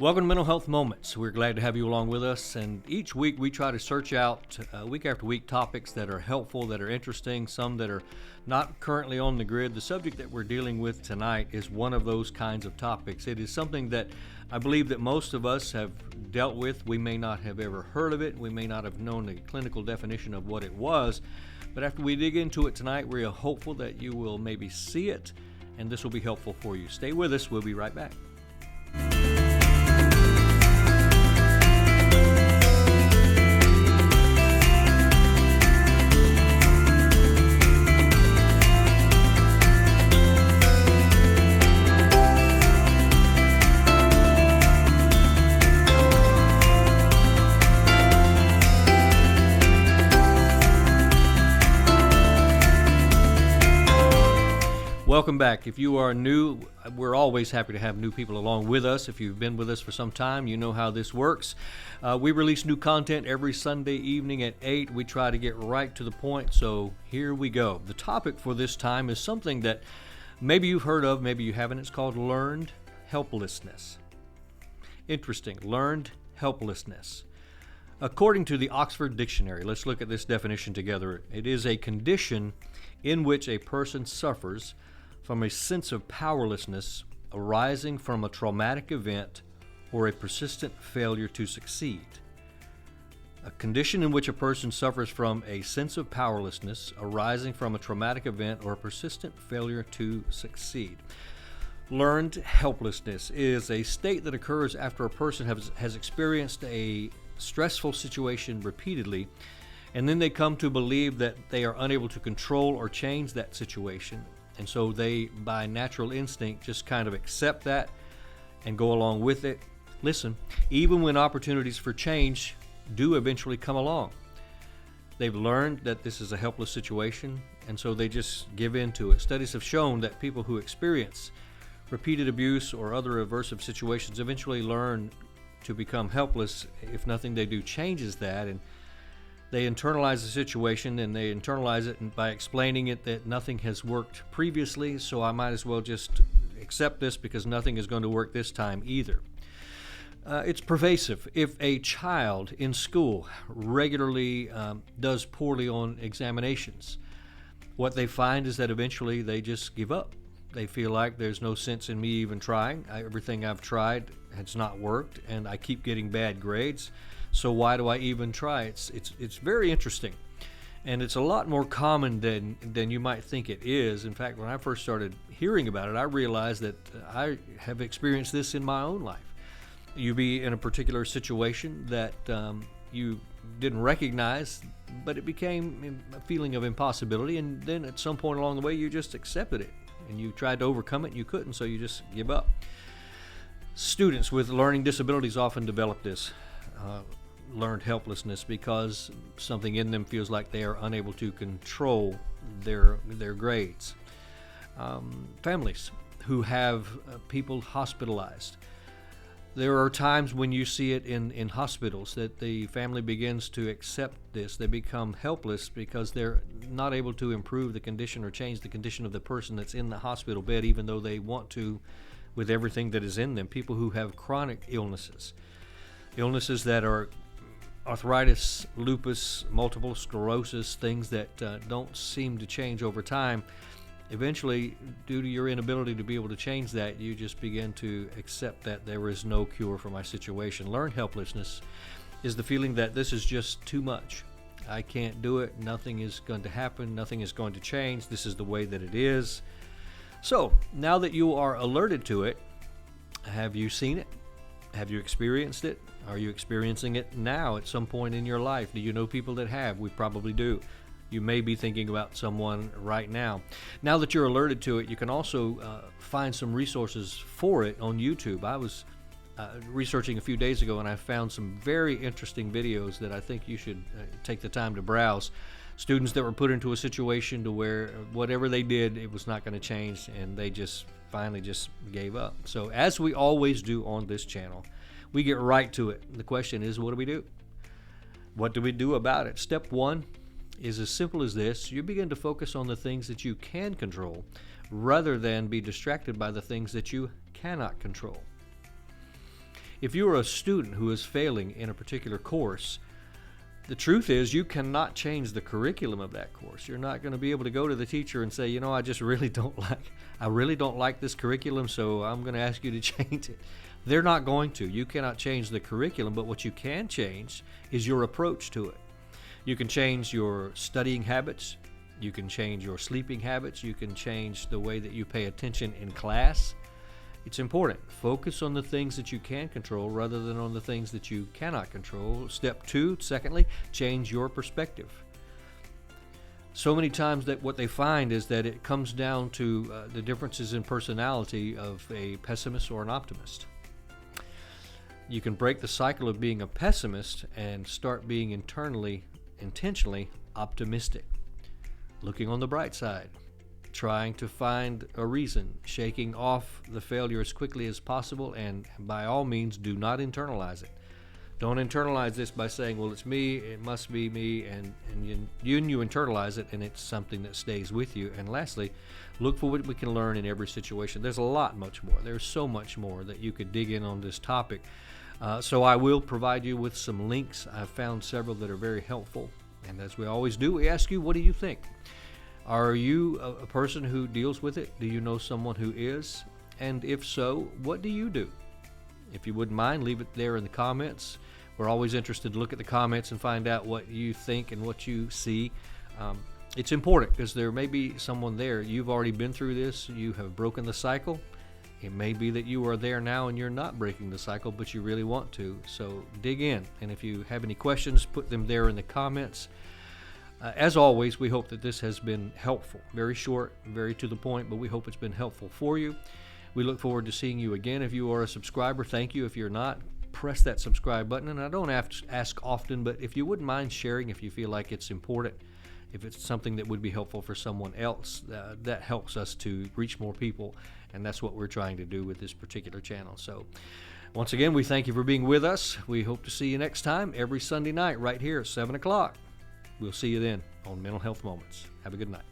Welcome to Mental Health Moments. We're glad to have you along with us, and each week we try to search out week after week topics that are helpful, that are interesting, some that are not currently on the grid. The subject that we're dealing with tonight is one of those kinds of topics. It is something that I believe that most of us have dealt with. We may not have ever heard of it. We may not have known the clinical definition of what it was, but after we dig into it tonight, we're hopeful that you will maybe see it, and this will be helpful for you. Stay with us. We'll be right back. Welcome back. If you are new, we're always happy to have new people along with us. If you've been with us for some time, you know how this works. We release new content every Sunday evening at 8. We try to get right to the point, so here we go. The topic for this time is something that maybe you've heard of, maybe you haven't. It's called learned helplessness. Interesting, learned helplessness. According to the Oxford Dictionary, let's look at this definition together. It is a condition in which a person suffers from a sense of powerlessness arising from a traumatic event or a persistent failure to succeed. A condition in which a person suffers from a sense of powerlessness arising from a traumatic event or a persistent failure to succeed. Learned helplessness is a state that occurs after a person has experienced a stressful situation repeatedly, and then they come to believe that they are unable to control or change that situation. And so they, by natural instinct, just kind of accept that and go along with it. Listen, even when opportunities for change do eventually come along, they've learned that this is a helpless situation, and so they just give in to it. Studies have shown that people who experience repeated abuse or other aversive situations eventually learn to become helpless if nothing they do changes that, and they internalize the situation, and they internalize it by explaining it that nothing has worked previously, so I might as well just accept this because nothing is going to work this time either. It's pervasive. If a child in school regularly does poorly on examinations, what they find is that eventually they just give up. They feel like there's no sense in me even trying. Everything I've tried has not worked, and I keep getting bad grades. So why do I even try? It's very interesting, and it's a lot more common than you might think it is. In fact, when I first started hearing about it, I realized that I have experienced this in my own life. You be in a particular situation that you didn't recognize, but it became a feeling of impossibility, and then at some point along the way, you just accepted it, and you tried to overcome it, and you couldn't, so you just give up. Students with learning disabilities often develop this learned helplessness because something in them feels like they are unable to control their grades. Families who have people hospitalized. There are times when you see it in hospitals that the family begins to accept this. They become helpless because they're not able to improve the condition or change the condition of the person that's in the hospital bed, even though they want to with everything that is in them. People who have chronic illnesses that are arthritis, lupus, multiple sclerosis, things that don't seem to change over time. Eventually, due to your inability to be able to change that, you just begin to accept that there is no cure for my situation. Learned helplessness is the feeling that this is just too much. I can't do it. Nothing is going to happen. Nothing is going to change. This is the way that it is. So, now that you are alerted to it, have you seen it? Have you experienced it? Are you experiencing it now at some point in your life? Do you know people that have? We probably do. You may be thinking about someone right now. Now that you're alerted to it, you can also find some resources for it on YouTube. I was researching a few days ago, and I found some very interesting videos that I think you should take the time to browse. Students that were put into a situation to where whatever they did, it was not going to change, and they just finally just gave up. So as we always do on this channel, we get right to it. The question is, what do we do? What do we do about it? Step one is as simple as this. You begin to focus on the things that you can control rather than be distracted by the things that you cannot control. If you are a student who is failing in a particular course, the truth is you cannot change the curriculum of that course. You're not going to be able to go to the teacher and say, I just really don't like this curriculum, so I'm going to ask you to change it. They're not going to. You cannot change the curriculum, but what you can change is your approach to it. You can change your studying habits. You can change your sleeping habits. You can change the way that you pay attention in class. It's important. Focus on the things that you can control rather than on the things that you cannot control. Step 2, secondly, change your perspective. So many times that what they find is that it comes down to the differences in personality of a pessimist or an optimist. You can break the cycle of being a pessimist and start being intentionally optimistic. Looking on the bright side. Trying to find a reason, shaking off the failure as quickly as possible, and by all means, do not internalize it. Don't internalize this by saying, well, it's me, it must be me, and you internalize it, and it's something that stays with you. And lastly, look for what we can learn in every situation. There's much more. There's so much more that you could dig in on this topic. So I will provide you with some links. I've found several that are very helpful. And as we always do, we ask you, what do you think? Are you a person who deals with it? Do you know someone who is? And if so, what do you do? If you wouldn't mind, leave it there in the comments. We're always interested to look at the comments and find out what you think and what you see. It's important because there may be someone there. You've already been through this. You have broken the cycle. It may be that you are there now and you're not breaking the cycle, but you really want to. So dig in. And if you have any questions, put them there in the comments. As always, we hope that this has been helpful. Very short, very to the point, but we hope it's been helpful for you. We look forward to seeing you again. If you are a subscriber, thank you. If you're not, press that subscribe button. And I don't have to ask often, but if you wouldn't mind sharing, if you feel like it's important, if it's something that would be helpful for someone else, that helps us to reach more people. And that's what we're trying to do with this particular channel. So once again, we thank you for being with us. We hope to see you next time every Sunday night right here at 7 o'clock. We'll see you then on Mental Health Moments. Have a good night.